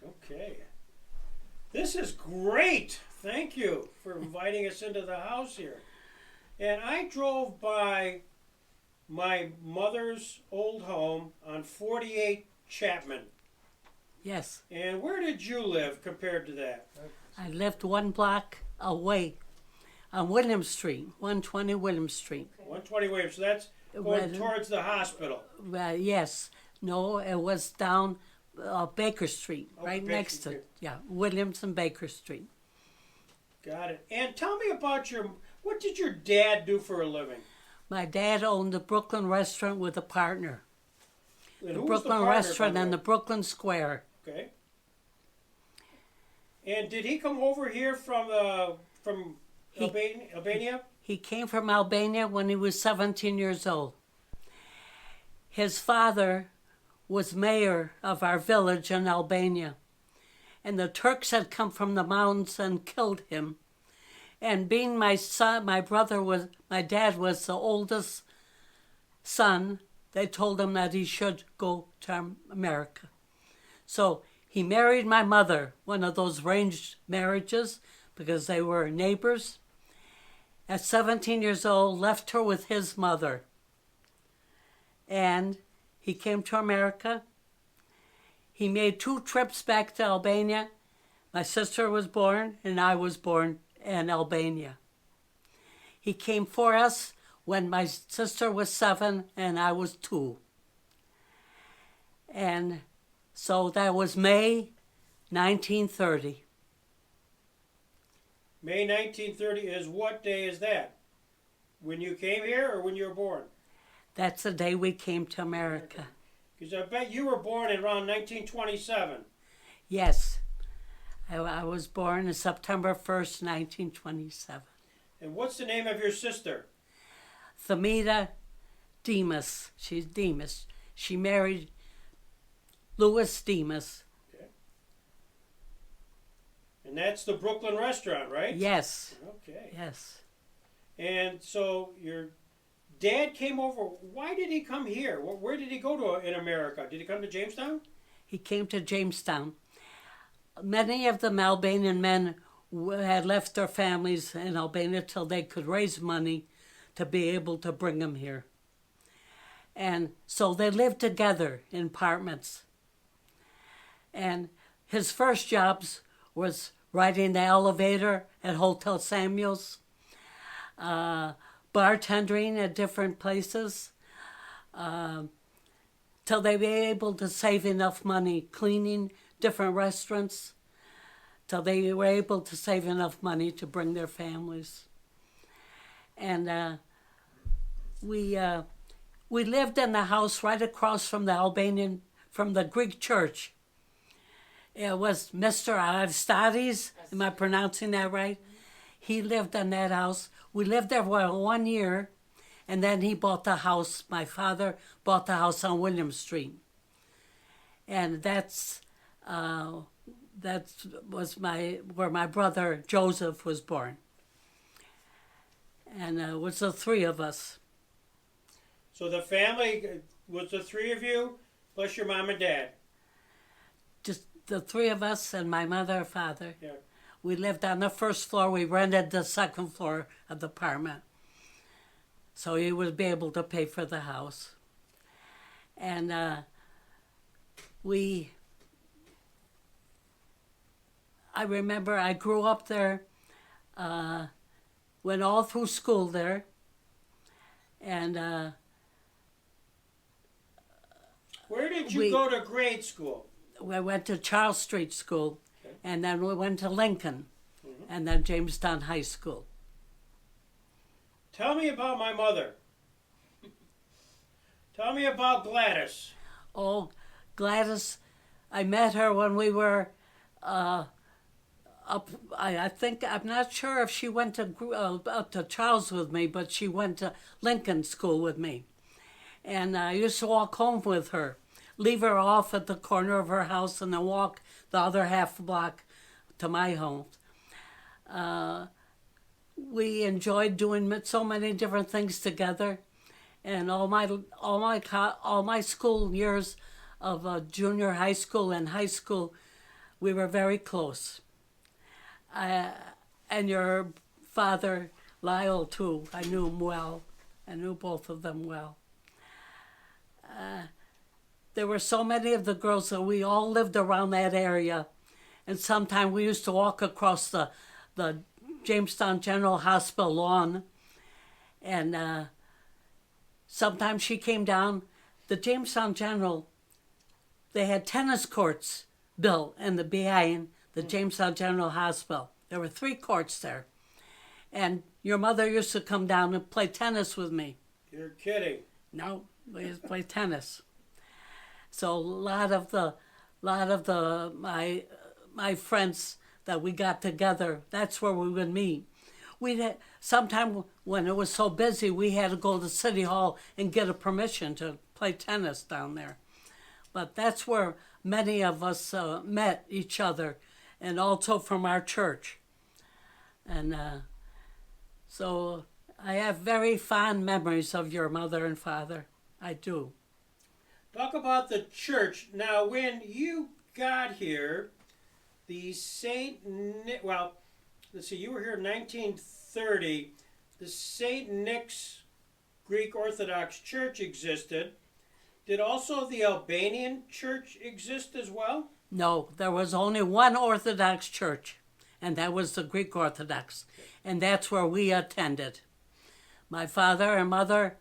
Okay. This is great. Thank you for inviting us into the house here. And I drove by my mother's old home on 48 Chapman. Yes. And where did you live compared to that? I lived 1 block away on William Street, 120 William Street. 120 William. So that's going towards the hospital. Yes. No, it was down Baker Street, right Baker next Street. to, yeah, Williams and Baker Street. Got it. And tell me about what did your dad do for a living? My dad owned the Brooklyn restaurant with a partner. And The who was Brooklyn partner, restaurant by on the way? Brooklyn Square. Okay. And did he come over here from Albania? He came from Albania when he was 17 years old. His father was mayor of our village in Albania. And the Turks had come from the mountains and killed him. And being my dad was the oldest son, they told him that he should go to America. So he married my mother, one of those arranged marriages, because they were neighbors. At 17 years old, left her with his mother. And he came to America. He made 2 trips back to Albania. My sister was born, and I was born in Albania. He came for us when my sister was 7 and I was 2. And so that was May 1930. May 1930 is what day is that? When you came here or when you were born? That's the day we came to America. Because I bet you were born in around 1927. Yes. I was born on September 1st, 1927. And what's the name of your sister? Thamida Demas. She's Demas. She married Louis Demas. Okay. And that's the Brooklyn restaurant, right? Yes. Okay. Yes. And so your dad came over. Why did he come here? Where did he go to in America? Did he come to Jamestown? He came to Jamestown. Many of the Albanian men had left their families in Albania till they could raise money to be able to bring them here. And so they lived together in apartments. And his first jobs was riding the elevator at Hotel Samuel's, bartending at different places, till they were able to save enough money, cleaning different restaurants, till they were able to save enough money to bring their families. And we lived in the house right across from the Greek church. It was Mr. Aristades, am I pronouncing that right? He lived in that house. We lived there for 1 year, and then he bought the house. My father bought the house on William Street. And that was where my brother Joseph was born. And it was the 3 of us. So the family was the 3 of you, plus your mom and dad. Just the 3 of us and my mother and father. Yeah. We lived on the first floor. We rented the second floor of the apartment, so he would be able to pay for the house. And I remember I grew up there, went all through school there, and where did you go to grade school? we went to Charles Street School, Okay. and then we went to Lincoln, and then Jamestown High School. Tell me about my mother. Tell me about Gladys. Oh, Gladys, I met her when we were up. I think, I'm not sure if she went up to Charles with me, but she went to Lincoln School with me. And I used to walk home with her, leave her off at the corner of her house, and then walk the other half block to my home. We enjoyed doing so many different things together, and all my school years of junior high school and high school We were very close. And your father, Lyle, too. I knew him well. I knew both of them well. There were so many of the girls that we all lived around that area. And sometimes we used to walk across the Jamestown General Hospital lawn. And sometimes she came down. The Jamestown General, they had tennis courts built in the behind the Jamestown General Hospital. There were 3 courts there. And your mother used to come down and play tennis with me. You're kidding. No, we used to play tennis. So a lot of my friends that we got together, that's where we would meet. Sometime when it was so busy, we had to go to City Hall and get a permission to play tennis down there. But that's where many of us met each other, and also from our church. And so I have very fond memories of your mother and father. I do. Talk about the church. Now, when you got here, the let's see, you were here in 1930. The St. Nick's Greek Orthodox Church existed. Did also the Albanian church exist as well? No, there was only one Orthodox church, and that was the Greek Orthodox, and that's where we attended. My father and mother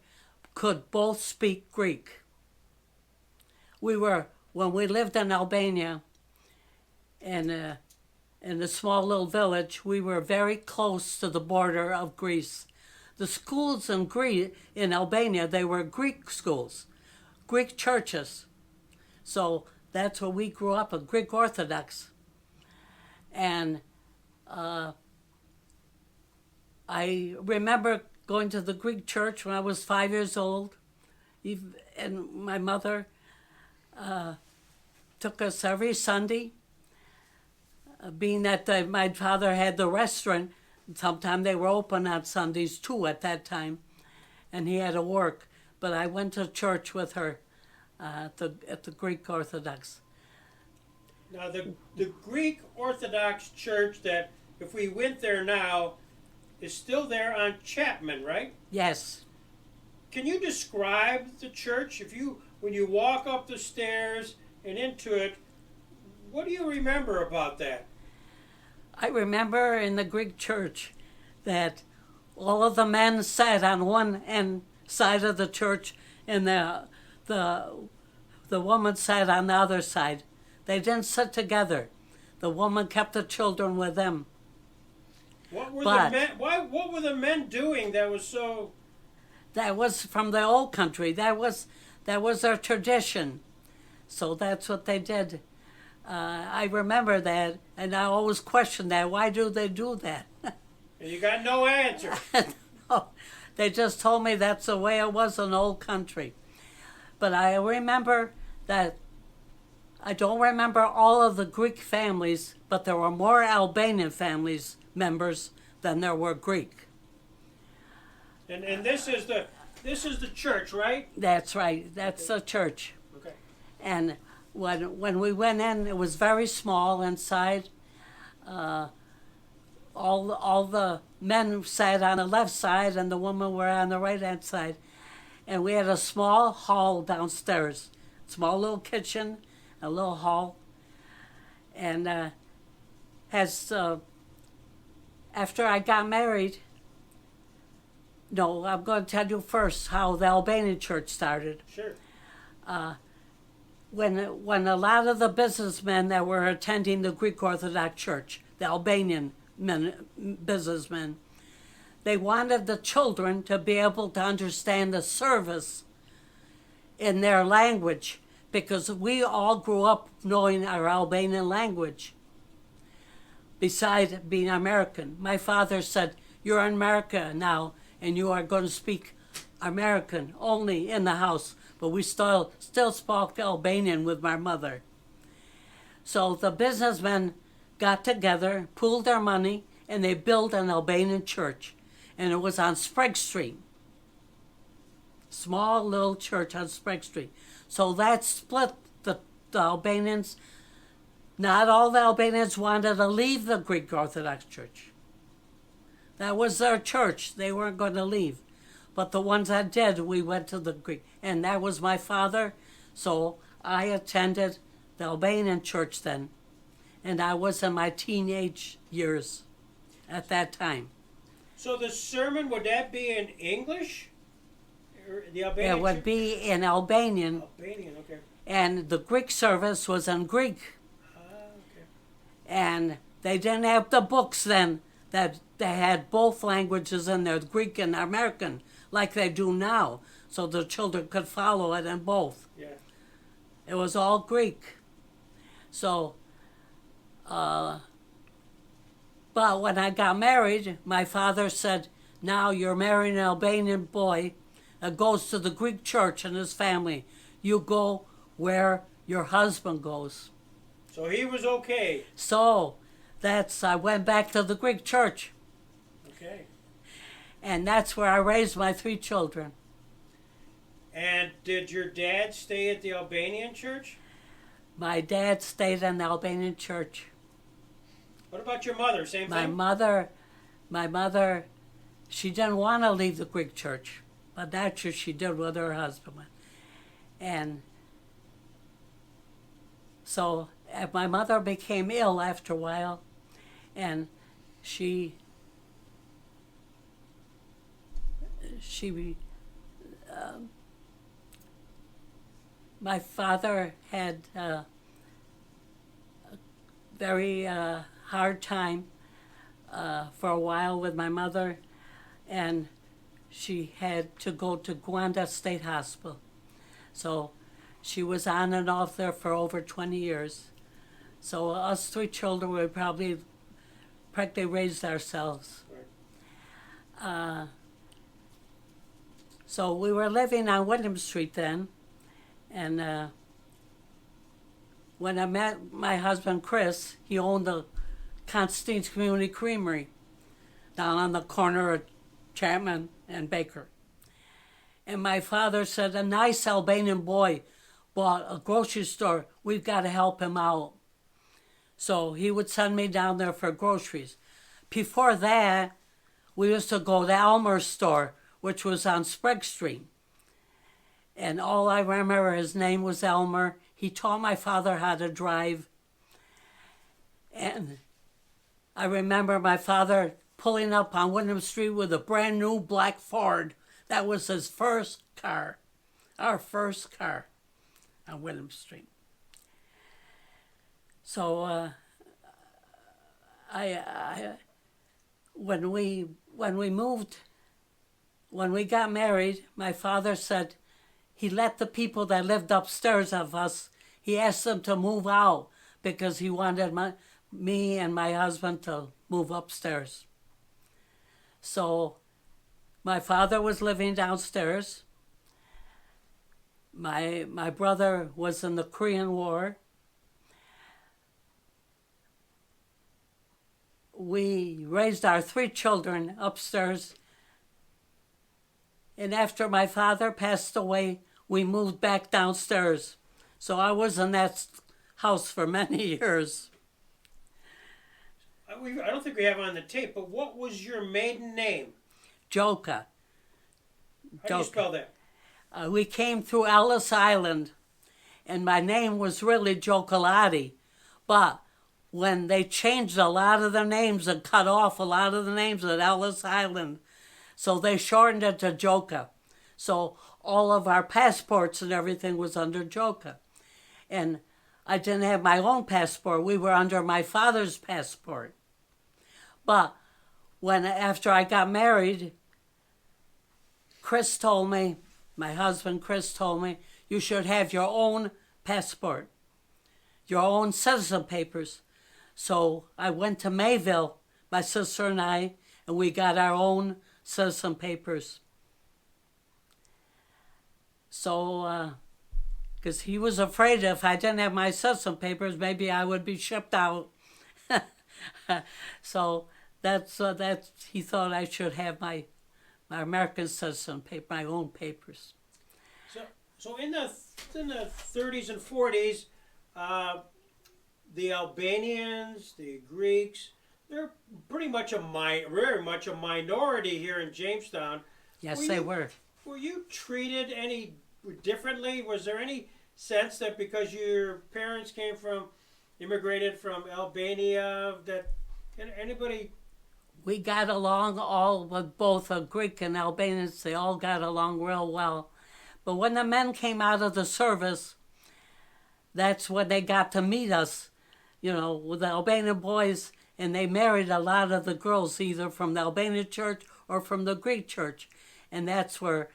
could both speak Greek. When we lived in Albania, in a small little village, we were very close to the border of Greece. The schools in Albania, they were Greek schools, Greek churches. So that's where we grew up, a Greek Orthodox. And I remember going to the Greek church when I was 5 years old, and my mother took us every Sunday. Being that my father had the restaurant, sometimes they were open on Sundays too at that time, and he had to work. But I went to church with her at the Greek Orthodox. Now, the Greek Orthodox Church, that if we went there now, is still there on Chapman, right? Yes. Can you describe the church? When you walk up the stairs and into it, what do you remember about that? I remember in the Greek church that all of the men sat on one side of the church, and the woman sat on the other side. They didn't sit together. The woman kept the children with them. What were the men doing that was so? That was from the old country. That was their tradition. So that's what they did. I remember that, and I always questioned that. Why do they do that? And you got no answer. No, they just told me that's the way it was in old country. But I remember that. I don't remember all of the Greek families, but there were more Albanian families members than there were Greek. And this is the church, right? That's right. That's the church. Okay. And when we went in, it was very small inside. All the men sat on the left side, and the women were on the right hand side. And we had a small hall downstairs, small little kitchen, a little hall. And after I got married, no, I'm going to tell you first how the Albanian church started. Sure. When a lot of the businessmen that were attending the Greek Orthodox Church, the Albanian businessmen, they wanted the children to be able to understand the service in their language, because we all grew up knowing our Albanian language, besides being American. My father said, "You're in America now, and you are going to speak American only in the house." But we still spoke Albanian with my mother. So the businessmen got together, pooled their money, and they built an Albanian church. And it was on Sprague Street. Small little church on Sprague Street. So that split the Albanians Not all the Albanians wanted to leave the Greek Orthodox Church. That was their church. They weren't going to leave. But the ones that did, we went to the Greek. And that was my father. So I attended the Albanian church then. And I was in my teenage years at that time. So the sermon, would that be in English? Or the Albanian It would be in Albanian. Albanian, okay. And the Greek service was in Greek. Okay. And they didn't have the books then that they had both languages in there, Greek and American, like they do now, so the children could follow it in both. Yeah. It was all Greek. So, but when I got married, my father said, now you're marrying an Albanian boy that goes to the Greek church and his family. You go where your husband goes. So he was okay. So I went back to the Greek church. Okay. And that's where I raised my 3 children. And did your dad stay at the Albanian church? My dad stayed in the Albanian church. What about your mother? Same My thing? mother, she didn't want to leave the Greek church, but that's what she did with her husband. And so my mother became ill after a while, and my father had a very hard time for a while with my mother, and she had to go to Gwanda State Hospital. So she was on and off there for over 20 years. So us 3 children, we probably practically raised ourselves. Right. So we were living on Wyndham Street then, and when I met my husband Chris, he owned the Constantine's Community Creamery down on the corner of Chapman and Baker. And my father said, a nice Albanian boy bought a grocery store. We've got to help him out. So he would send me down there for groceries. Before that, we used to go to Elmer's store, which was on Sprague Street. And all I remember, his name was Elmer. He taught my father how to drive. And I remember my father pulling up on Wyndham Street with a brand new black Ford. That was his first car, our first car on Wyndham Street. So when we got married, my father said he let the people that lived upstairs of us, he asked them to move out because he wanted me and my husband to move upstairs. So my father was living downstairs. My brother was in the Korean War. We raised our 3 children upstairs. And after my father passed away, we moved back downstairs. So I was in that house for many years. I don't think we have it on the tape, but what was your maiden name? Joka. How do you spell that? We came through Ellis Island, and my name was really Jokalati. But when they changed a lot of the names and cut off a lot of the names at Ellis Island, so they shortened it to Joka. So all of our passports and everything was under Joka. And I didn't have my own passport. We were under my father's passport. But after I got married, Chris told me, my husband Chris told me, you should have your own passport, your own citizen papers. So I went to Mayville, my sister and we got our own citizen papers. So, because he was afraid if I didn't have my citizen papers, maybe I would be shipped out. So he thought I should have my American citizen paper, my own papers. So in the 30s and 40s, the Albanians, the Greeks, they're pretty much very much a minority here in Jamestown. Yes, they were. Were you treated any differently? Was there any sense that because your parents immigrated from Albania, that anybody? We got along all with both Greek and Albanians. They all got along real well. But when the men came out of the service, that's when they got to meet us, with the Albanian boys, and they married a lot of the girls, either from the Albanian church or from the Greek church. And that's where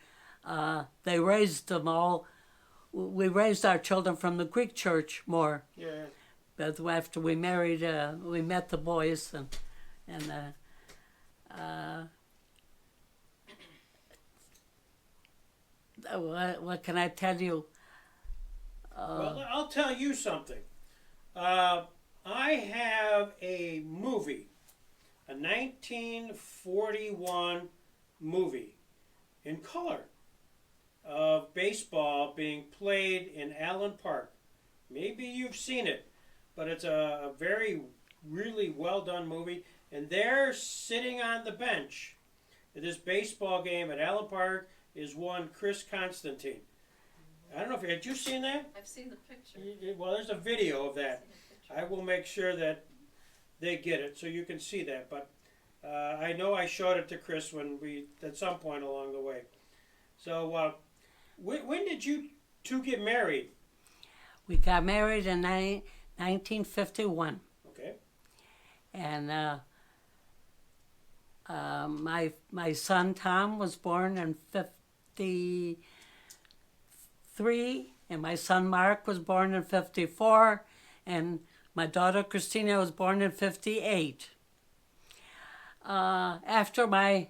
they raised them all. We raised our children from the Greek church more. Yeah. But after we married, we met the boys, and what can I tell you? Well, I'll tell you something. I have a movie, a 1941 movie in color of baseball being played in Allen Park. Maybe you've seen it, but it's a very, really well done movie. And there, sitting on the bench at this baseball game at Allen Park, is one Chris Constantine. I don't know had you seen that? I've seen the picture. Well, there's a video of that. I will make sure that they get it so you can see that. But I know I showed it to Chris at some point along the way. So when did you two get married? We got married in 1951. Okay. And my son Tom was born in 53, and my son Mark was born in 54, and my daughter Christina was born in 58. After my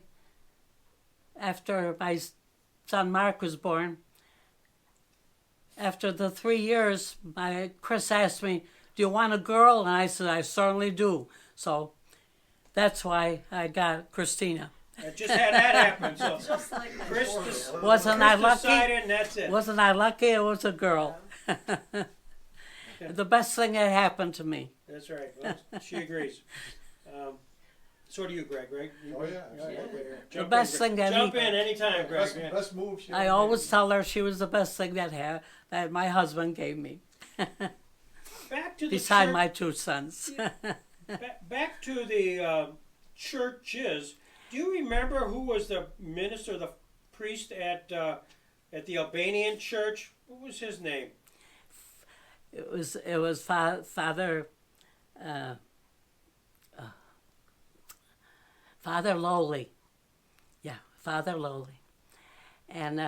son Mark was born, after the 3 years, Chris asked me, "Do you want a girl?" And I said, "I certainly do." So that's why I got Christina. I just had that happen. So Just like my Chris daughter. Wasn't I lucky? decided, and that's it. Wasn't I lucky? It was a girl. The best thing that happened to me. That's right. Well, she agrees. So do you, Greg, right? Oh, yeah. The best thing that Jump in anytime, Greg. Yeah. Best move. I always tell her she was the best thing that my husband gave me, Back to the beside church, my two sons. back to the churches. Do you remember who was the minister, the priest at the Albanian church? What was his name? It was Father Lowley. Yeah, Father Lowley. And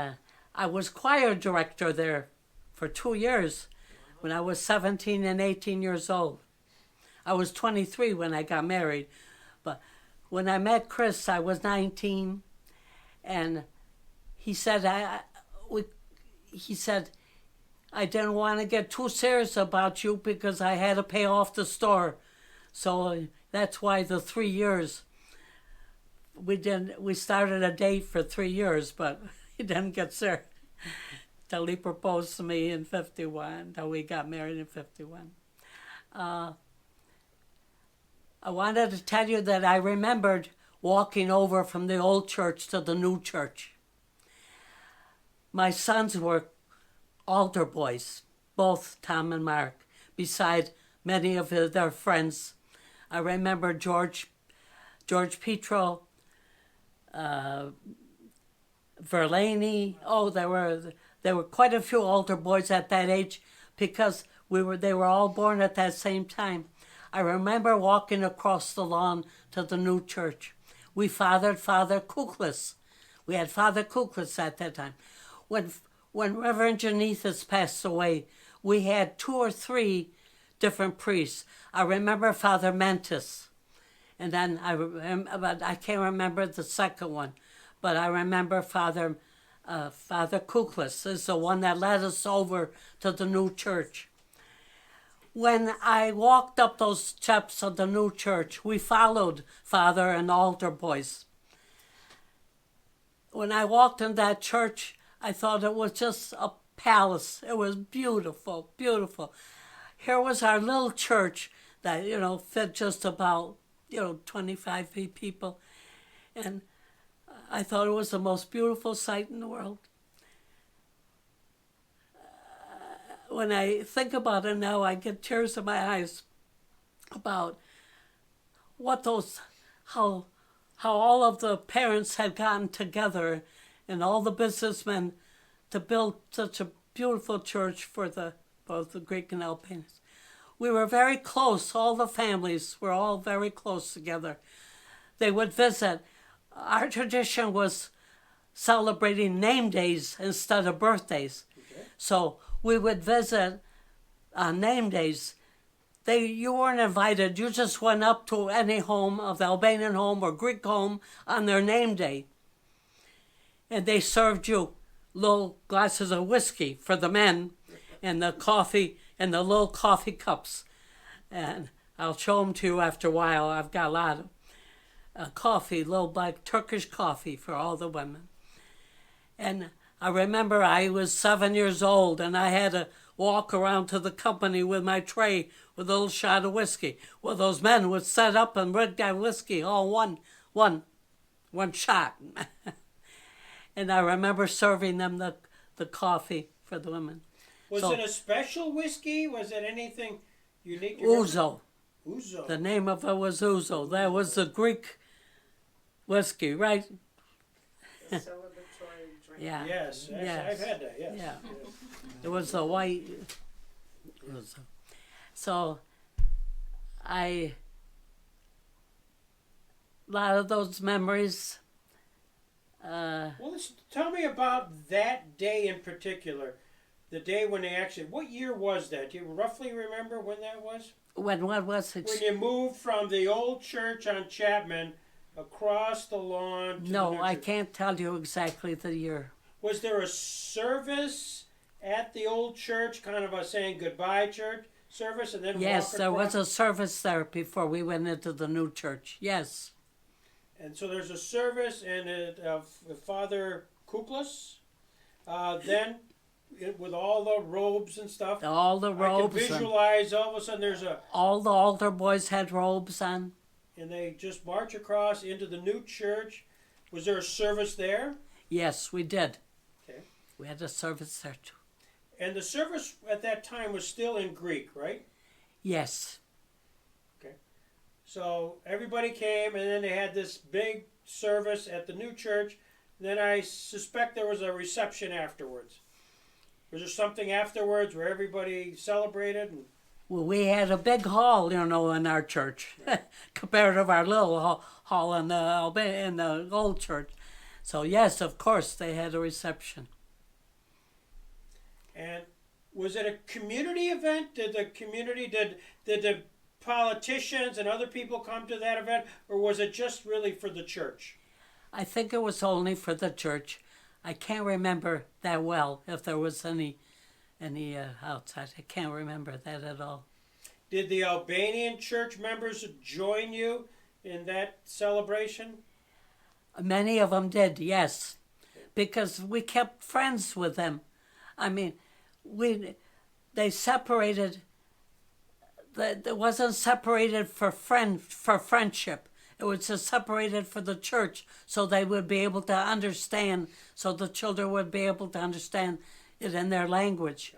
I was choir director there for 2 years when I was 17 and 18 years old. I was 23 when I got married. But when I met Chris, I was 19. And he said, I didn't want to get too serious about you because I had to pay off the store. So that's why the 3 years. We started a date for 3 years, but he didn't get serious till he proposed to me in 51, till we got married in 51. I wanted to tell you that I remembered walking over from the old church to the new church. My sons were altar boys, both Tom and Mark, beside many of their friends. I remember George Petro, Verlaine. Oh, there were quite a few altar boys at that age because they were all born at that same time. I remember walking across the lawn to the new church. We fathered Father Kuklis. We had Father Kuklis at that time. When Reverend Janethus passed away, we had 2 or 3 different priests. I remember Father Mentis. And then I can't remember the second one, but I remember Father Kuklis is the one that led us over to the new church. When I walked up those steps of the new church, we followed Father and altar boys. When I walked in that church, I thought it was just a palace. It was beautiful, beautiful. here was our little church that, fit just about, 25 people. And I thought it was the most beautiful sight in the world. When I think about it now, I get tears in my eyes about how all of the parents had gotten together and all the businessmen to build such a beautiful church for both the Greek and Albanians. We were very close. All the families were all very close together. They would visit. Our tradition was celebrating name days instead of birthdays. Okay. So we would visit on name days. You weren't invited. You just went up to any home, of the Albanian home or Greek home, on their name day. And they served you little glasses of whiskey for the men and the coffee and the little coffee cups. And I'll show them to you after a while. I've got a lot of coffee, little black Turkish coffee for all the women. And I remember I was 7 years old and I had to walk around to the company with my tray with a little shot of whiskey. Well, those men would set up and red guy whiskey, all one shot. And I remember serving them the coffee for the women. Was it a special whiskey? Was it anything unique? Ouzo. Ouzo. The name of it was Ouzo. That was the Greek whiskey, right? The celebratory drink. Yeah. Yes, Yes. I've had that, yes. Yeah. Yes. It was the white. So, a lot of those memories. Well, tell me about that day in particular. The day when they actually, what year was that? Do you roughly remember when that was? When what was it? When you moved from the old church on Chapman across the lawn to the No, new I church. can't tell you exactly the year. Was there a service at the old church, kind of a saying goodbye church service, and then Yes, walk there was across? a service there before we went into the new church. Yes. And so there's a service, and Father Kuklas, then with all the robes and stuff. All the robes. I can visualize all of a sudden there's All the altar boys had robes on. and they just march across into the new church. Was there a service there? Yes, we did. Okay. We had a service there too. And the service at that time was still in Greek, right? Yes. So everybody came, and then they had this big service at the new church. Then I suspect there was a reception afterwards. Was there something afterwards where everybody celebrated? Well, we had a big hall, in our church, compared to our little hall in the old church. So yes, of course, they had a reception. And was it a community event? Did the politicians and other people come to that event, or was it just really for the church? I think it was only for the church. I can't remember that well if there was any outside. I can't remember that at all. Did the Albanian church members join you in that celebration? Many of them did, yes, because we kept friends with them. I mean, they separated. It wasn't separated for friendship. It was just separated for the church, so they would be able to understand. So the children would be able to understand it in their language.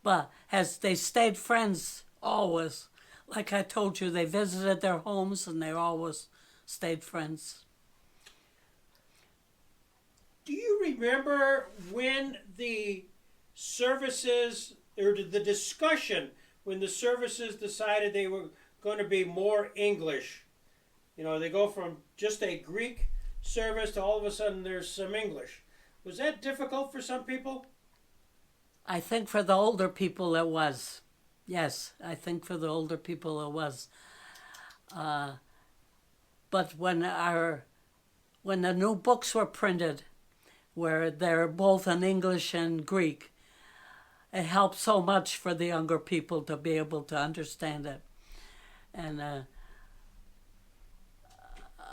But as they stayed friends always, like I told you, they visited their homes and they always stayed friends. Do you remember when the services, or the discussion, when the services decided they were going to be more English? They go from just a Greek service to all of a sudden there's some English. Was that difficult for some people? I think for the older people it was. Yes, I think for the older people it was. But when the new books were printed, where they're both in English and Greek, it helped so much for the younger people to be able to understand it. And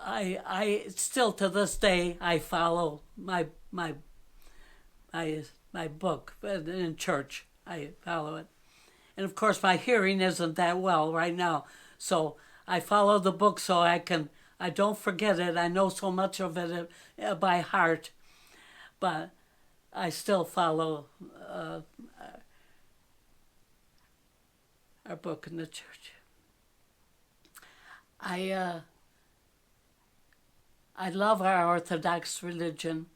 I still to this day I follow my book in church. I follow it, And of course, my hearing isn't that well right now. So I follow the book so I don't forget it. I know so much of it by heart. But I still follow our book in the church. I love our Orthodox religion.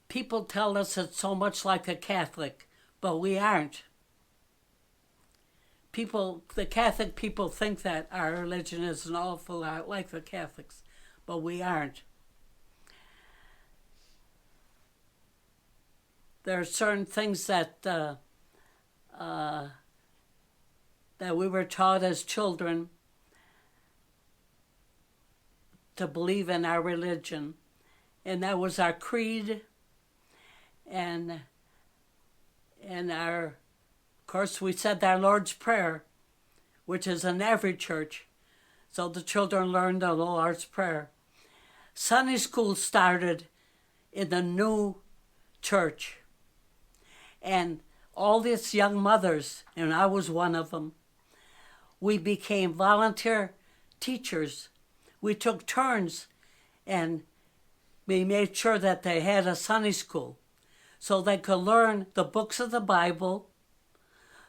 People tell us it's so much like a Catholic, but we aren't. The Catholic people think that our religion is an awful lot like the Catholics, but we aren't. There are certain things that we were taught as children to believe in our religion, and that was our creed, and of course we said our Lord's Prayer, which is in every church, so the children learned the Lord's Prayer. Sunday school started in the new church, and all these young mothers, and I was one of them, we became volunteer teachers. We took turns, and we made sure that they had a Sunday school so they could learn the books of the Bible,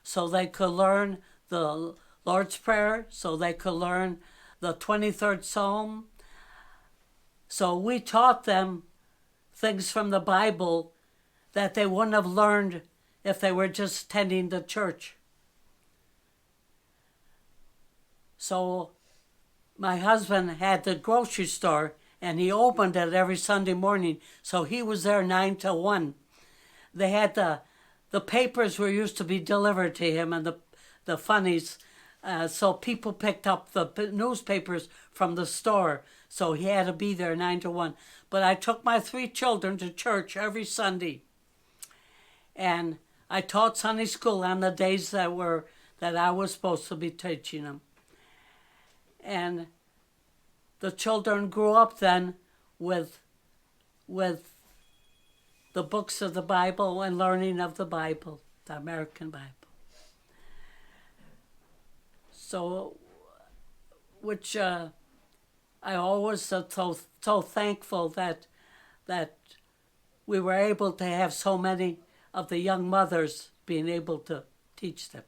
so they could learn the Lord's Prayer, so they could learn the 23rd Psalm. So we taught them things from the Bible that they wouldn't have learned if they were just attending the church. So my husband had the grocery store, and he opened it every Sunday morning, so he was there 9 to 1. They had the papers were used to be delivered to him, and the funnies, so people picked up the newspapers from the store, so he had to be there 9 to 1. But I took my 3 children to church every Sunday, and I taught Sunday school on the days that I was supposed to be teaching them. And the children grew up then with the books of the Bible and learning of the Bible, the American Bible. So, which I always so thankful that we were able to have so many of the young mothers being able to teach them.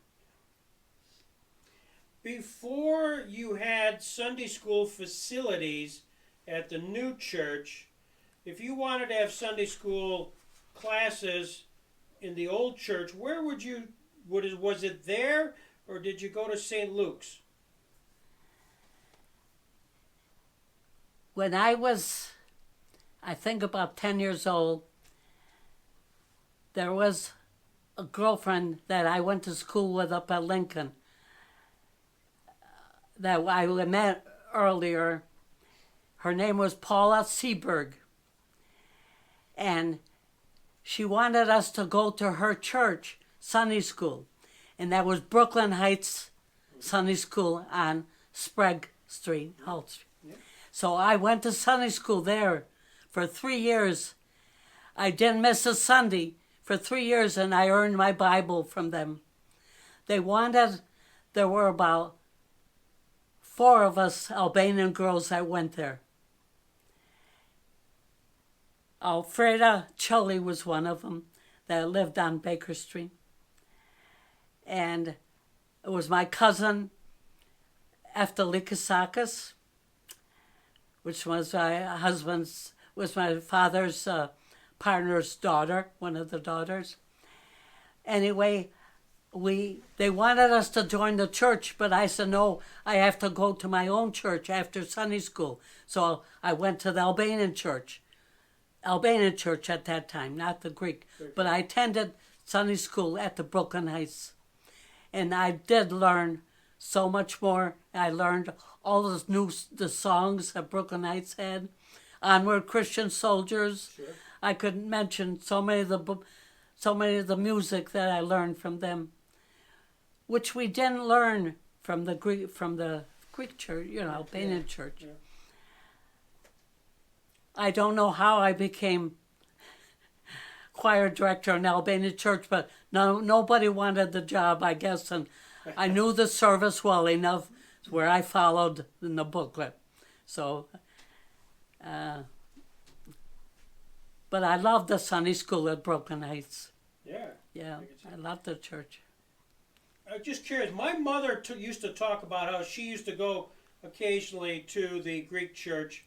Before you had Sunday school facilities at the new church, if you wanted to have Sunday school classes in the old church, where was it there, or did you go to St. Luke's? When I was, I think about 10 years old, there was a girlfriend that I went to school with up at Lincoln that I met earlier. Her name was Paula Seberg. And she wanted us to go to her church Sunday school. And that was Brooklyn Heights Sunday School on Sprague Street, Hull Street. Yeah. So I went to Sunday school there for 3 years. I didn't miss a Sunday for 3 years, and I earned my Bible from them. There were about 4 of us Albanian girls that went there. Alfreda Chully was one of them that lived on Baker Street. And it was my cousin, Eftelikasakis, which was my father's partner's daughter, one of the daughters. Anyway, they wanted us to join the church, but I said, no, I have to go to my own church after Sunday school. So I went to the Albanian church at that time, not the Greek. But I attended Sunday school at the Brooklyn Heights. And I did learn so much more. I learned all the songs that Brooklyn Heights had. Onward Christian Soldiers. Sure. I could mention so many of the music that I learned from them, which we didn't learn from the Greek church, Albanian church. Yeah. I don't know how I became choir director in Albanian church, but nobody wanted the job, I guess, and I knew the service well enough where I followed in the booklet. So, but I loved the Sunday school at Broken Heights. Yeah. Yeah, I loved the church. I'm just curious. My mother used to talk about how she used to go occasionally to the Greek church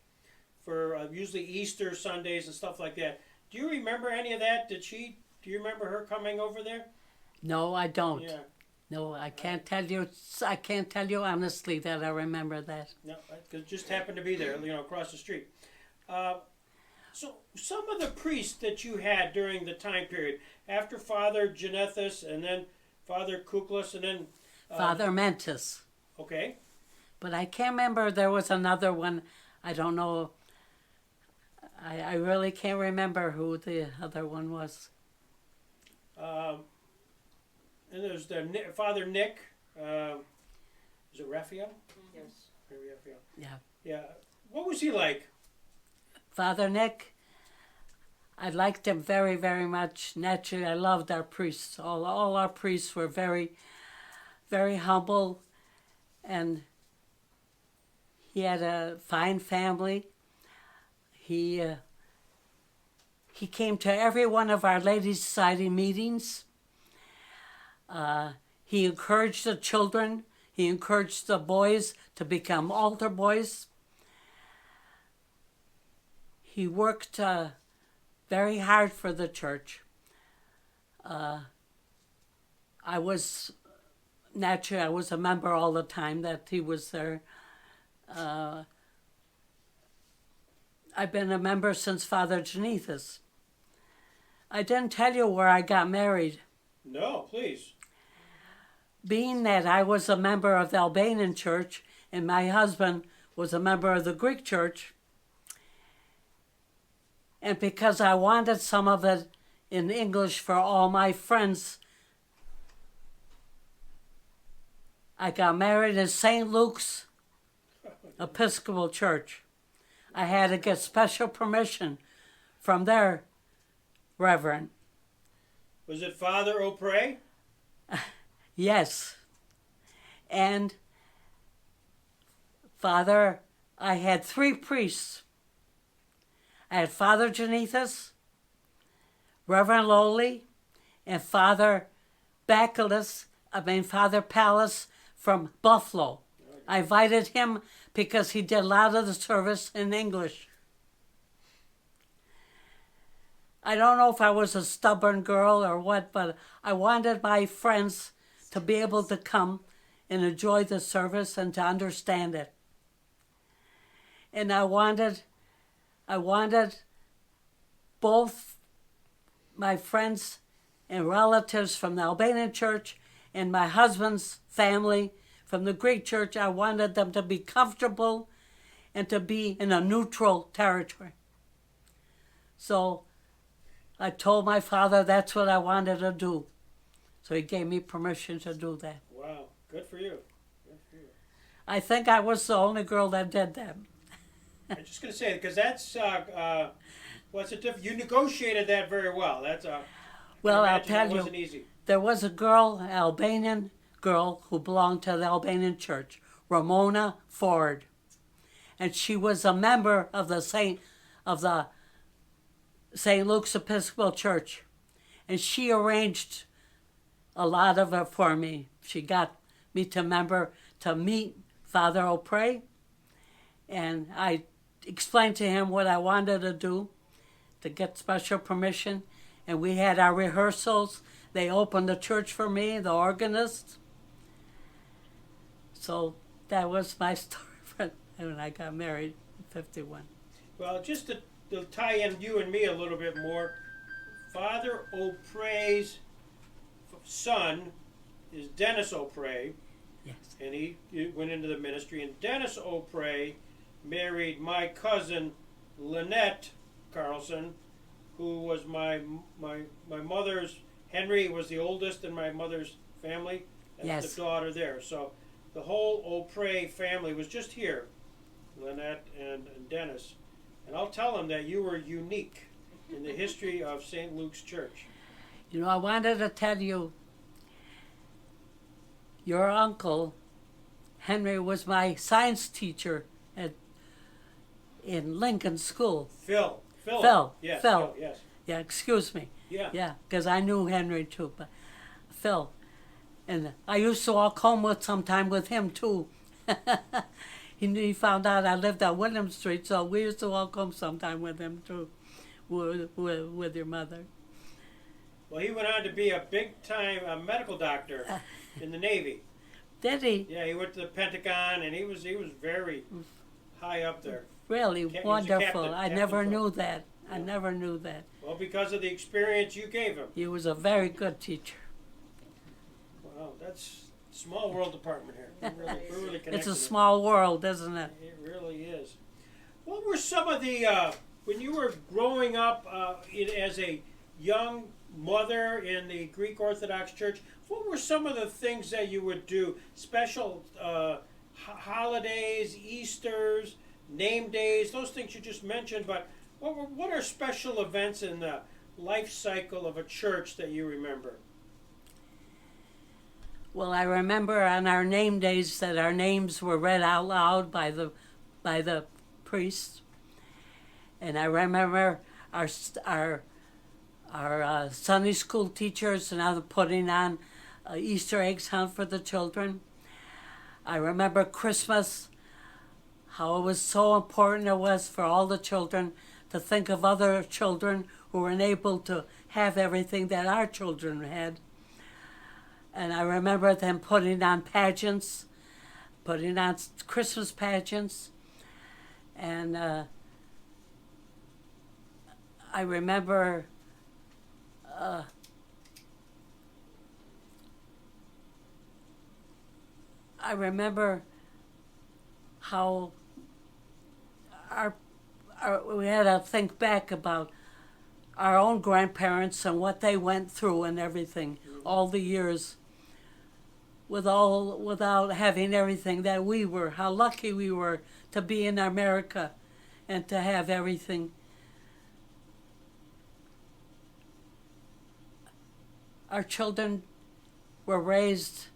for usually Easter Sundays and stuff like that. Do you remember any of that? Do you remember her coming over there? No, I don't. Yeah. No, I can't tell you. I can't tell you honestly that I remember that. No, it just happened to be there, across the street. So some of the priests that you had during the time period, after Father Genethus and then Father Kuklas and then... Father Mentis. Okay. But I can't remember. There was another one. I don't know. I really can't remember who the other one was. And there's Father Nick. Is it Raphael? Yes. Raphael. Yeah. Yeah. What was he like? Father Nick, I liked him very, very much. Naturally, I loved our priests. All our priests were very, very humble, and he had a fine family. He came to every one of our Ladies' Society meetings. He encouraged the children. He encouraged the boys to become altar boys. He worked very hard for the church. I was a member all the time that he was there. I've been a member since Father Genethus. I didn't tell you where I got married. No, please. Being that I was a member of the Albanian church and my husband was a member of the Greek church, and because I wanted some of it in English for all my friends, I got married in St. Luke's Episcopal Church. I had to get special permission from their reverend. Was it Father O'Prey? Yes. And Father, I had 3 priests. I had Father Genethus, Reverend Lowley, and Father Father Palace from Buffalo. I invited him because he did a lot of the service in English. I don't know if I was a stubborn girl or what, but I wanted my friends to be able to come and enjoy the service and to understand it. And I wanted both my friends and relatives from the Albanian church and my husband's family from the Greek church, I wanted them to be comfortable and to be in a neutral territory. So I told my father that's what I wanted to do. So he gave me permission to do that. Wow, good for you. Good for you. I think I was the only girl that did that. I'm just going to say, because that's, what's it different? You negotiated that very well. That's Well, I I'll imagine tell it you, wasn't easy. there was a girl, an Albanian girl, who belonged to the Albanian church, Ramona Ford. And she was a member of the St. Luke's Episcopal Church. And she arranged a lot of it for me. She got me to meet Father O'Prey. And I explained to him what I wanted to do to get special permission. And we had our rehearsals. They opened the church for me, the organist. So that was my story when I got married in 51. Well, just to tie in you and me a little bit more, Father O'Prey's son is Dennis O'Prey. Yes. And he went into the ministry. And Dennis O'Prey married my cousin Lynette Carlson, who was my mother's. Henry was the oldest in my mother's family. That's Yes. the daughter there. So the whole O'Prey family was just here, Lynette and Dennis. And I'll tell them that you were unique. in the history of St. Luke's Church. You know, I wanted to tell you, your uncle, Henry, was my science teacher in Lincoln School. Phil. Yes, Phil. yes. Yeah, excuse me. Yeah. Yeah, because I knew Henry too, but Phil. And I used to walk home sometime with him too. He found out I lived on William Street, so we used to walk home sometime with him too, with your mother. Well, he went on to be a big-time medical doctor in the Navy. Did he? Yeah, he went to the Pentagon, and he was very high up there. Really He was a wonderful. captain, I Captain never Phil. knew that. I Yeah. never knew that. Well, because of the experience you gave him. He was a very good teacher. Wow, that's small world department here. We're really connected. It's a small world, isn't it? It really is. What were some of the when you were growing up as a young mother in the Greek Orthodox Church? What were some of the things that you would do? Special holidays, Easters, name days, those things you just mentioned. But what are special events in the life cycle of a church that you remember? Well, I remember on our name days that our names were read out loud by the priests, and I remember our Sunday school teachers and other putting on Easter eggs hunt for the children. I remember Christmas, how it was so important it was for all the children to think of other children who were unable to have everything that our children had. And I remember them putting on pageants, putting on Christmas pageants. And I remember how we had to think back about our own grandparents and what they went through and everything, all the years, without having everything that we were. How lucky we were to be in America and to have everything. Our children were raised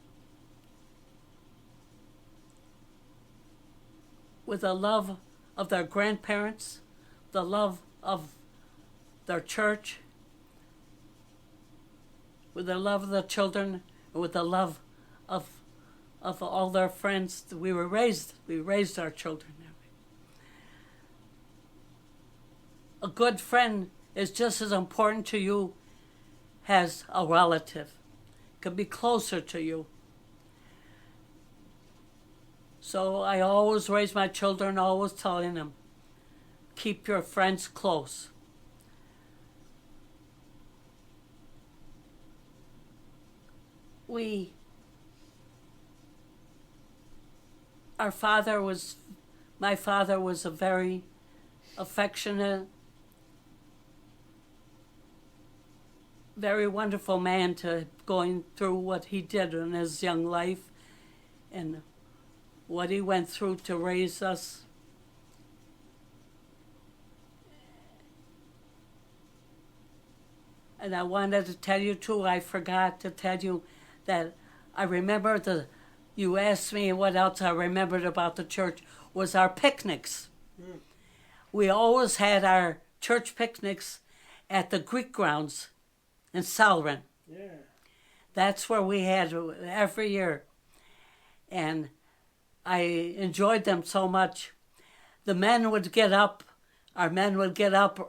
with the love of their grandparents, the love of their church, with the love of the children, and with the love of all their friends. We raised our children that way. A good friend is just as important to you as a relative. Could be closer to you. So I always raise my children, always telling them, keep your friends close. My father was a very affectionate, very wonderful man to going through what he did in his young life and what he went through to raise us. And I wanted to tell you too, I forgot to tell you that I remember you asked me what else I remembered about the church was our picnics. Mm. We always had our church picnics at the Greek grounds in Sauron. Yeah. That's where we had every year. And I enjoyed them so much. Our men would get up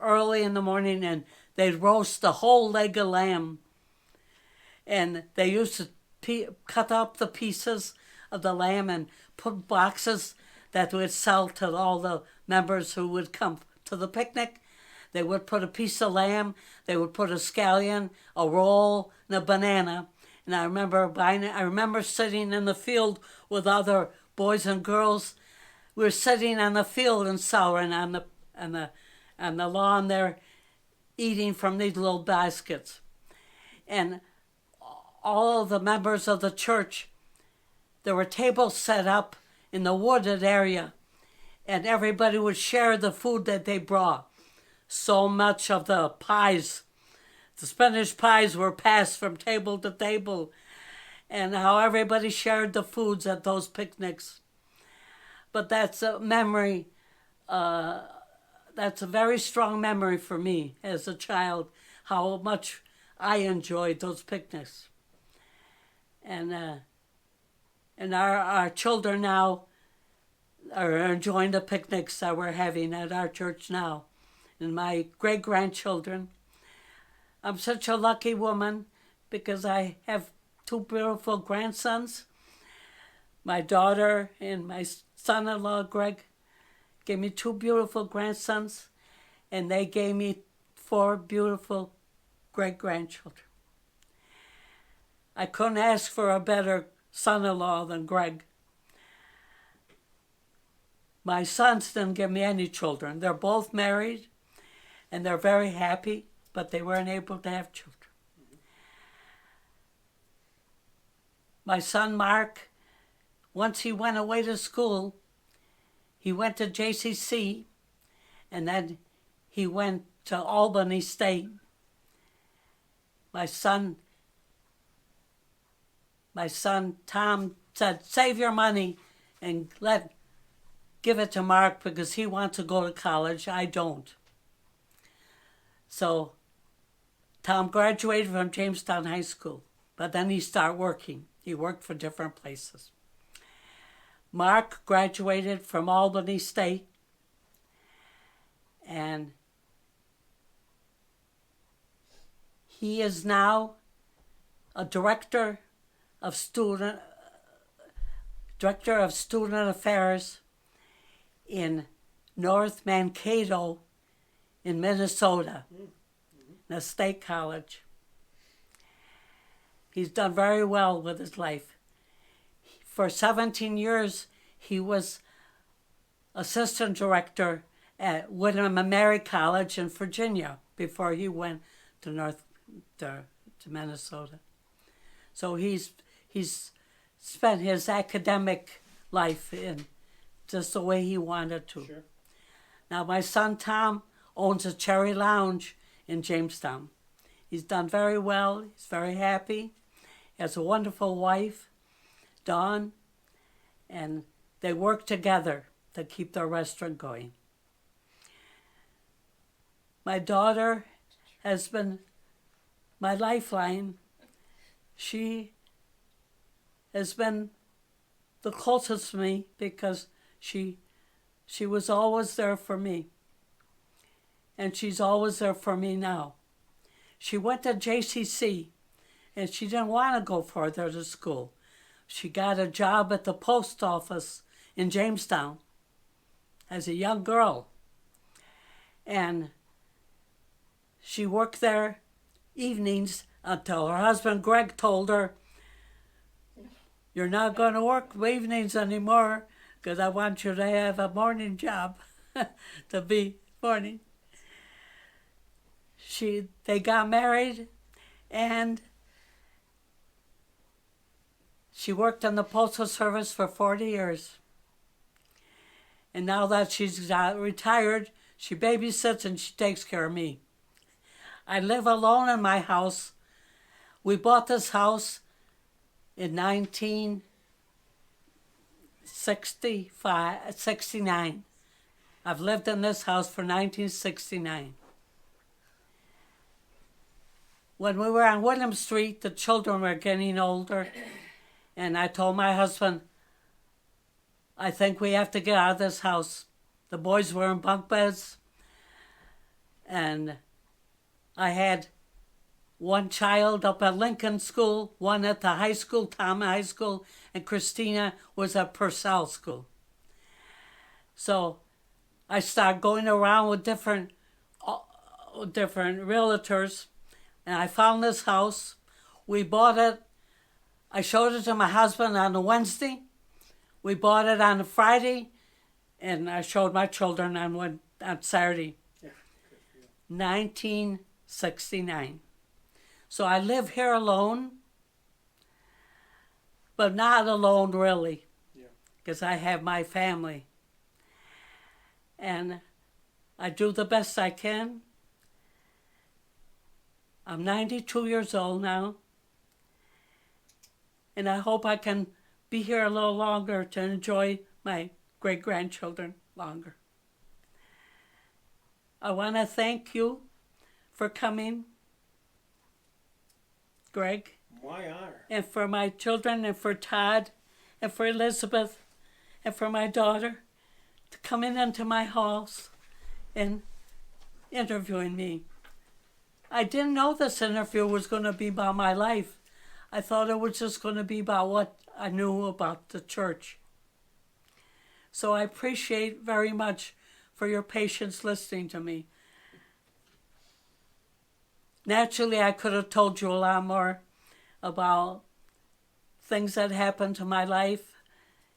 early in the morning and they'd roast a whole leg of lamb. And they used to cut up the pieces of the lamb and put boxes that would sell to all the members who would come to the picnic. They would put a piece of lamb, they would put a scallion, a roll, and a banana. And I remember sitting in the field with other boys and girls. We were sitting on the field in Sauron on the lawn there, eating from these little baskets. And all of the members of the church, there were tables set up in the wooded area, and everybody would share the food that they brought. so much of the pies. The Spanish pies were passed from table to table, and how everybody shared the foods at those picnics. But that's a memory, that's a very strong memory for me as a child, how much I enjoyed those picnics. And our children now are enjoying the picnics that we're having at our church now. And my great-grandchildren. I'm such a lucky woman because I have two beautiful grandsons. My daughter and my son-in-law, Greg, gave me two beautiful grandsons, and they gave me 4 beautiful great-grandchildren. I couldn't ask for a better son-in-law than Greg. My sons didn't give me any children. They're both married, and they're very happy, but they weren't able to have children. My son Mark, once he went away to school, he went to JCC, and then he went to Albany State. My son Tom said, save your money and give it to Mark because he wants to go to college. I don't. So Tom graduated from Jamestown High School, but then he started working. He worked for different places. Mark graduated from Albany State, and he is now a director of student affairs in North Mankato in Minnesota, in a state college. He's done very well with his life. For 17 years, he was assistant director at William and Mary College in Virginia before he went to Minnesota. So he's spent his academic life in just the way he wanted to. Sure. Now my son Tom owns a Cherry Lounge in Jamestown. He's done very well. He's very happy. He has a wonderful wife, Dawn, and they work together to keep their restaurant going. My daughter has been my lifeline. She has been the closest to me because she was always there for me. And she's always there for me now. She went to JCC, and she didn't want to go further to school. She got a job at the post office in Jamestown as a young girl. And she worked there evenings until her husband Greg told her, you're not going to work evenings anymore because I want you to have a morning job to be morning. They got married, and she worked in the Postal Service for 40 years. And now that she's retired, she babysits and she takes care of me. I live alone in my house. We bought this house in 1969. I've lived in this house for 1969. When we were on William Street, the children were getting older, and I told my husband, I think we have to get out of this house. The boys were in bunk beds, and I had one child up at Lincoln School, one at the high school, Tom High School, and Christina was at Purcell School. So I started going around with different realtors, and I found this house. We bought it. I showed it to my husband on a Wednesday. We bought it on a Friday, and I showed my children on Saturday. Yeah. 1969. So I live here alone, but not alone really, because I have my family. And I do the best I can. I'm 92 years old now, and I hope I can be here a little longer to enjoy my great-grandchildren longer. I want to thank you for coming, Greg, My honor. and for my children, and for Todd, and for Elizabeth, and for my daughter to coming into my house and interviewing me. I didn't know this interview was going to be about my life. I thought it was just going to be about what I knew about the church. So I appreciate very much for your patience listening to me. Naturally, I could have told you a lot more about things that happened to my life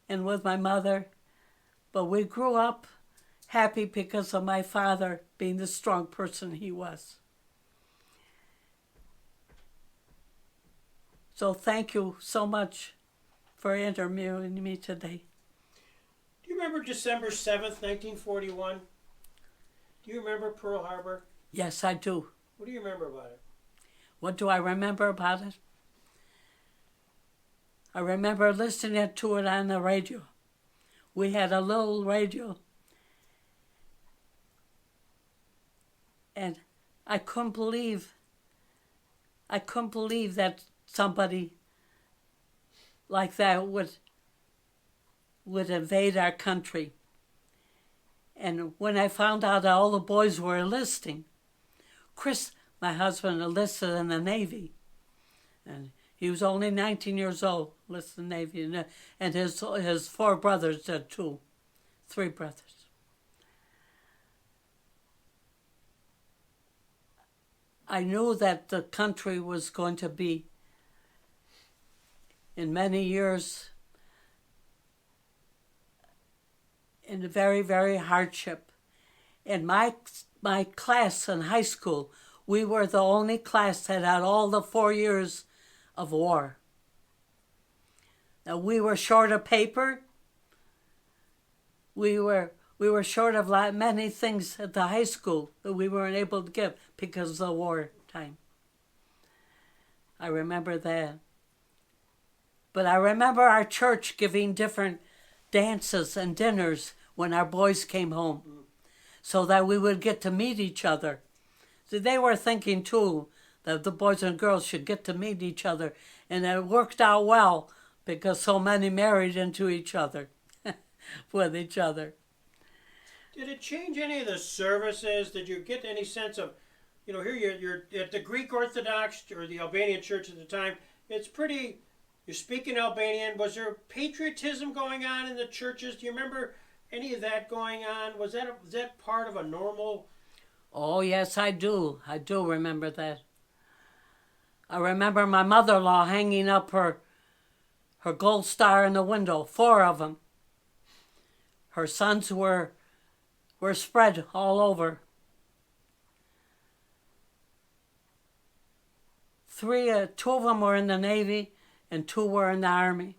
and with my mother, but we grew up happy because of my father being the strong person he was. So thank you so much for interviewing me today. Do you remember December 7th, 1941? Do you remember Pearl Harbor? Yes, I do. What do you remember about it? What do I remember about it? I remember listening to it on the radio. We had a little radio. And I couldn't believe that somebody like that would invade our country. And when I found out that all the boys were enlisting, Chris, my husband, enlisted in the Navy. And he was only 19 years old, enlisted in the Navy. And his four brothers did too. 3 brothers. I knew that the country was going to be, in many years, in a very, very hardship. In my class in high school, we were the only class that had all the 4 years of war. Now, we were short of paper. We were short of many things at the high school that we weren't able to give because of the war time. I remember that. But I remember our church giving different dances and dinners when our boys came home, so that we would get to meet each other. So they were thinking too that the boys and girls should get to meet each other, and it worked out well because so many married into each other, with each other. Did it change any of the services? Did you get any sense of, here you're at the Greek Orthodox or the Albanian church at the time. It's pretty, you're speaking Albanian. Was there patriotism going on in the churches? Do you remember any of that going on? Was that part of a normal? Oh, yes, I do. I do remember that. I remember my mother-in-law hanging up her gold star in the window, 4 of them. Her sons were spread all over. 2 of them were in the Navy and 2 were in the Army.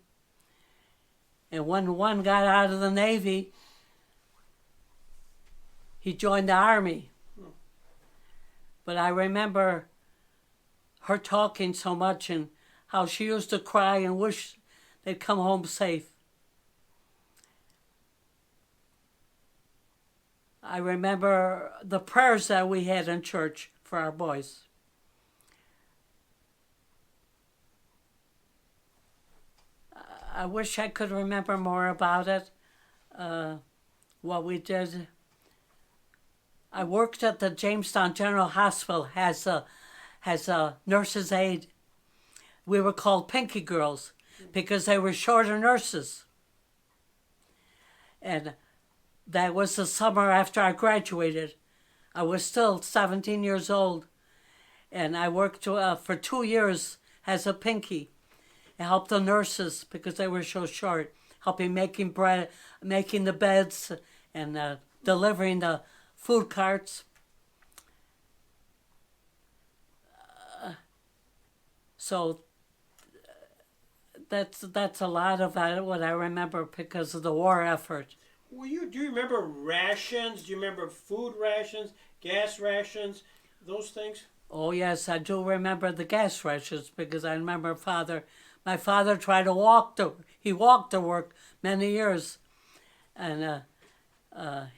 And when one got out of the Navy, he joined the Army. But I remember her talking so much and how she used to cry and wish they'd come home safe. I remember the prayers that we had in church for our boys. I wish I could remember more about it, what we did. I worked at the Jamestown General Hospital as a nurse's aide. We were called Pinky Girls because they were shorter nurses. And that was the summer after I graduated. I was still 17 years old. And I worked for 2 years as a Pinky. I helped the nurses because they were so short, helping making bread, making the beds, and delivering the food carts. So that's a lot of what I remember because of the war effort. Do you remember rations? Do you remember food rations, gas rations, those things? Oh yes, I do remember the gas rations because I remember my father tried to he walked to work many years, and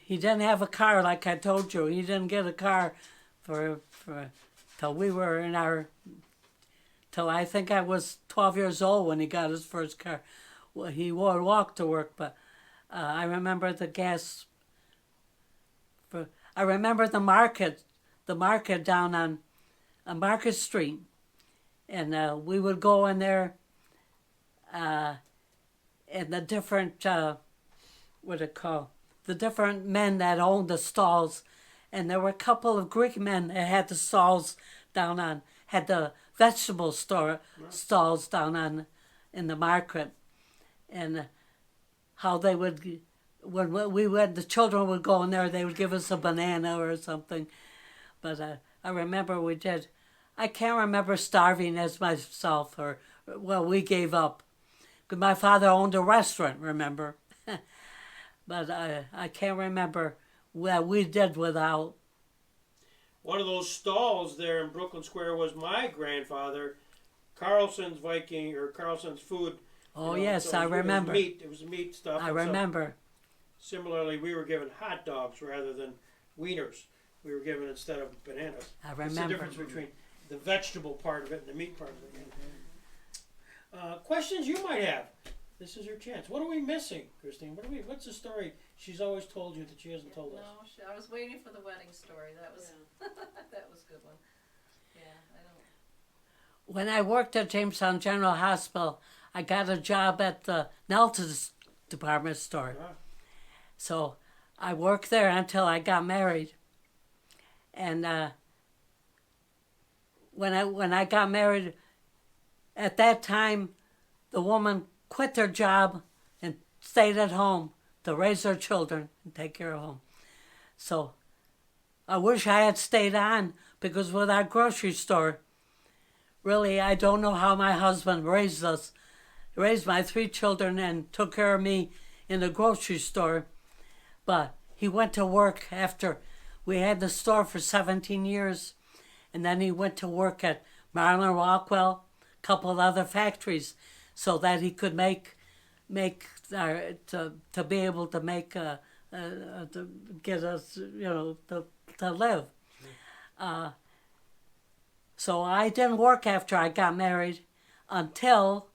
he didn't have a car like I told you. He didn't get a car for till we were till I think I was 12 years old when he got his first car. Well, he would walk to work, but I remember the gas. I remember the market down on Market Street, and we would go in there, and the different what it called, the different men that owned the stalls, and there were a couple of Greek men that had the stalls had the vegetable stalls down on in the market, and how they would, when the children would go in there, they would give us a banana or something. But I remember we did. I can't remember starving as myself, we gave up. Because my father owned a restaurant, remember? But I can't remember what we did without. One of those stalls there in Brooklyn Square was my grandfather, Carlson's Food. Oh, yes, so I remember. It was meat stuff. I remember. Similarly, we were given hot dogs rather than wieners. We were given instead of bananas. I remember. It's the difference between the vegetable part of it and the meat part of it. Questions you might have. This is your chance. What are we missing, Christine? What's the story she's always told you that she hasn't told us? No, I was waiting for the wedding story. That was that was a good one. Yeah, I don't. When I worked at Jamestown General Hospital, I got a job at the Nelton's department store. Ah. So I worked there until I got married. And when I got married, at that time, the woman quit their job and stayed at home to raise their children and take care of home. So I wish I had stayed on, because with our grocery store, really, I don't know how my husband raised my 3 children and took care of me in the grocery store. But he went to work after we had the store for 17 years. And then he went to work at Marlin Rockwell, a couple of other factories, so that he could to be able to make to get us, to live. So I didn't work after I got married until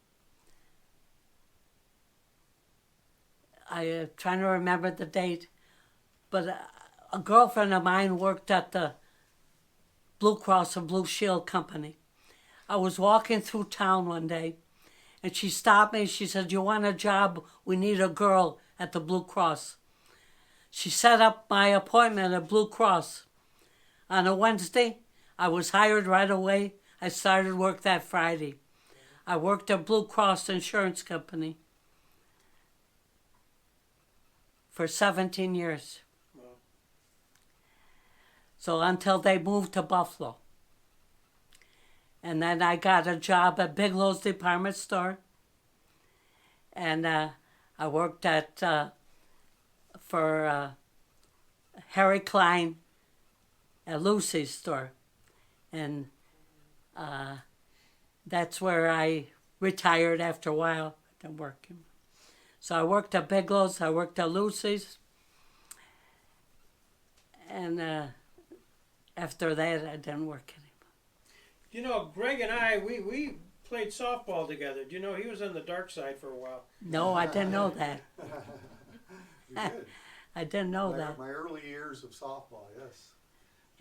I'm trying to remember the date, but a girlfriend of mine worked at the Blue Cross and Blue Shield Company. I was walking through town one day, and she stopped me. She said, "You want a job? We need a girl at the Blue Cross." She set up my appointment at Blue Cross on a Wednesday. I was hired right away. I started work that Friday. I worked at Blue Cross Insurance Company for 17 years. Wow. So until they moved to Buffalo. And then I got a job at Bigelow's department store. And I worked for Harry Klein at Lucy's store. And that's where I retired after a while. I didn't work. So I worked at Bigelow's, I worked at Lucy's. And after that, I didn't work anymore. You know, Greg and I, we played softball together. Do you know he was on the dark side for a while? No, I didn't know that. You did. I didn't know that. My early years of softball, yes.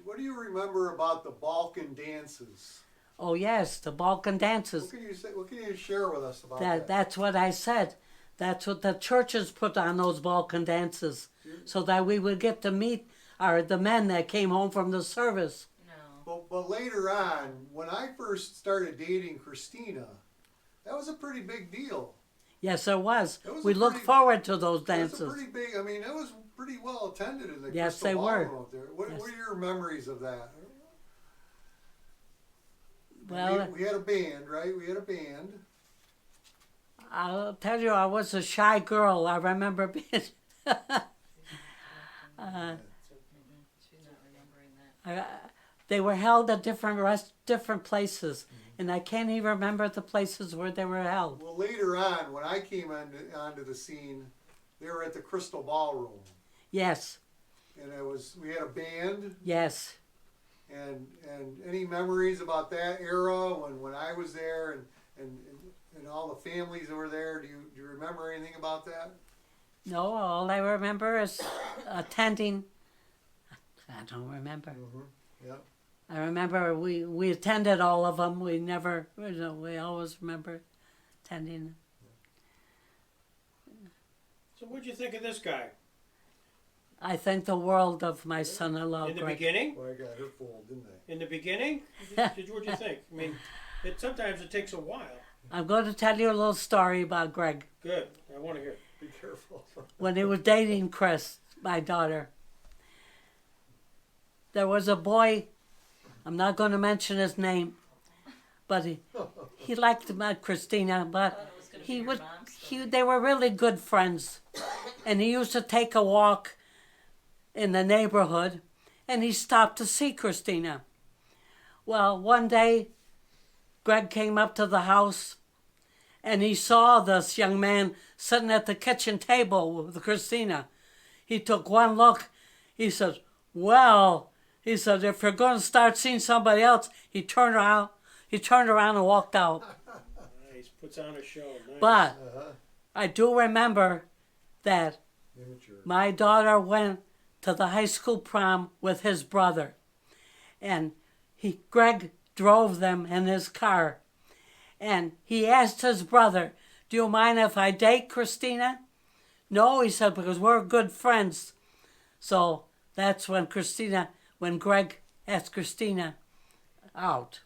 What do you remember about the Balkan dances? Oh yes, the Balkan dances. What can you say? What can you share with us about that? That's what I said. That's what the churches put on those Balkan dances, so that we would get to meet the men that came home from the service. But later on, when I first started dating Christina, that was a pretty big deal. Yes, it was. We looked forward to those dances. It was a pretty big. I mean, it was pretty well attended in the Yes, Crystal they were. Ballroom out there. What Yes. are your memories of that? Well, we had a band, right? We had a band. I'll tell you, I was a shy girl. I remember being She's not remembering that. They were held at different places, and I can't even remember the places where they were held. Well, later on, when I came onto the scene, they were at the Crystal Ballroom, Yes, and we had a band. yes. And any memories about that era when I was there and all the families that were there? Do you remember anything about that? No, all I remember is attending. I don't remember. Mm-hmm. Yeah. I remember we attended all of them. We never, we always remember attending. So what'd you think of this guy? I think the world of my son-in-law, In the Greg. beginning? Well, I got her fooled, didn't I? In the beginning? What'd you think? I mean, sometimes it takes a while. I'm going to tell you a little story about Greg. Good. I want to hear. Be careful. When he was dating Chris, my daughter, there was a boy, I'm not going to mention his name, but he liked Christina, but they were really good friends. And he used to take a walk in the neighborhood, and he stopped to see Christina. Well, one day, Greg came up to the house, and he saw this young man sitting at the kitchen table with Christina. He took one look. He said, well, he said, if you're going to start seeing somebody else, he turned around and walked out. Nice. Puts on a show. Nice. But I do remember that Immature. my daughter went to the high school prom with his brother. And Greg drove them in his car. And he asked his brother, do you mind if I date Christina? No, he said, because we're good friends. So that's when Greg asked Christina out.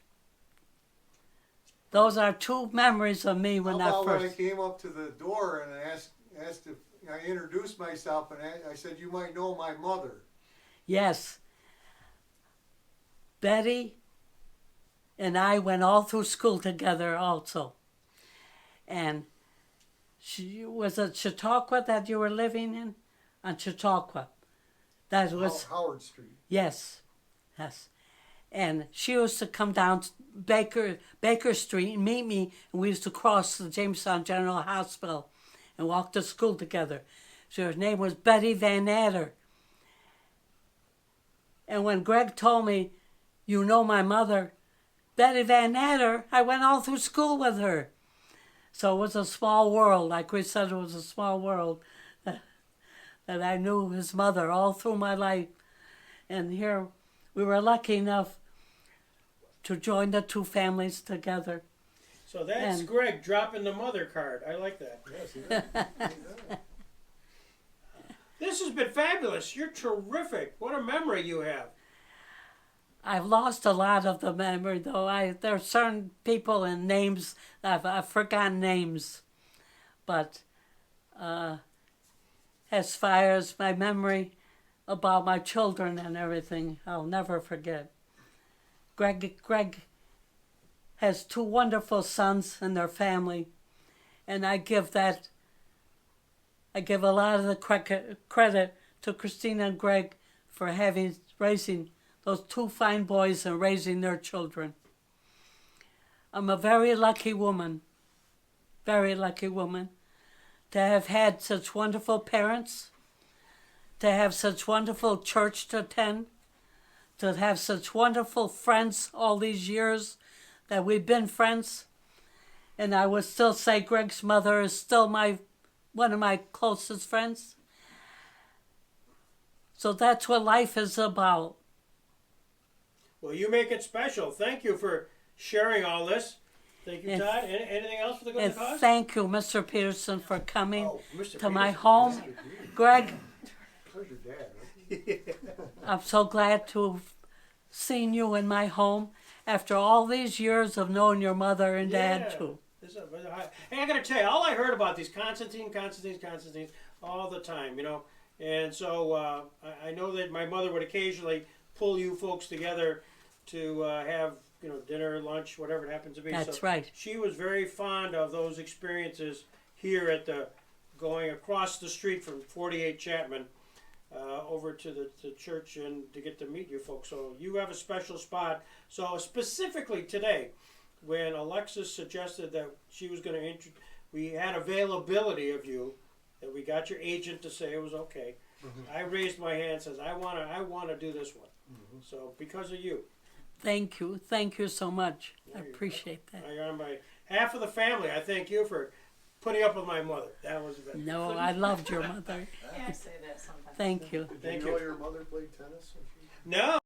Those are two memories of me when How about I when I first... came up to the door and I asked if I introduced myself and I said, you might know my mother. Yes. Betty and I went all through school together also. And was it Chautauqua that you were living in? On Chautauqua. That was... Howard Street. Yes. Yes. And she used to come down to Baker Street and meet me, and we used to cross the Jamestown General Hospital and walk to school together. So her name was Betty Van Adder. And when Greg told me, you know my mother, Betty Van Adder, I went all through school with her. So it was a small world. Like we said, it was a small world that I knew his mother all through my life. And here we were lucky enough to join the two families together. So that's Greg dropping the mother card. I like that. Yes, he did. This has been fabulous. You're terrific. What a memory you have. I've lost a lot of the memory, though. There are certain people and names, I've forgotten names. But as far as my memory about my children and everything, I'll never forget. Greg has two wonderful sons and their family, and I give a lot of the credit to Christina and Greg for raising those two fine boys and raising their children. I'm a very lucky woman to have had such wonderful parents, to have such wonderful church to attend, to have such wonderful friends all these years that we've been friends. And I would still say Greg's mother is still one of my closest friends. So that's what life is about. Well, you make it special. Thank you for sharing all this. Thank you, And- Todd. Anything else for the good And of the cause? thank you, Mr. Peterson, for coming Mr. to my Peterson. home. Greg, Where's your dad? Right? I'm so glad to have seen you in my home after all these years of knowing your mother and dad, Yeah. too. Hey, I gotta tell you, all I heard about these Constantines all the time, And so I know that my mother would occasionally pull you folks together to have, dinner, lunch, whatever it happens to be. That's So right. She was very fond of those experiences here at going across the street from 48 Chapman over to the church and to get to meet you folks. So you have a special spot. So specifically today, when Alexis suggested that she was going to, we had availability of you, that we got your agent to say it was okay. I raised my hand and says, I want to do this one. So because of you. Thank you so much. I appreciate that. On my half of the family, I thank you for putting up with my mother. That was the No, I loved your mother. Yeah, I say that sometimes. Thank you. Did Thank you know you. your mother played tennis? No.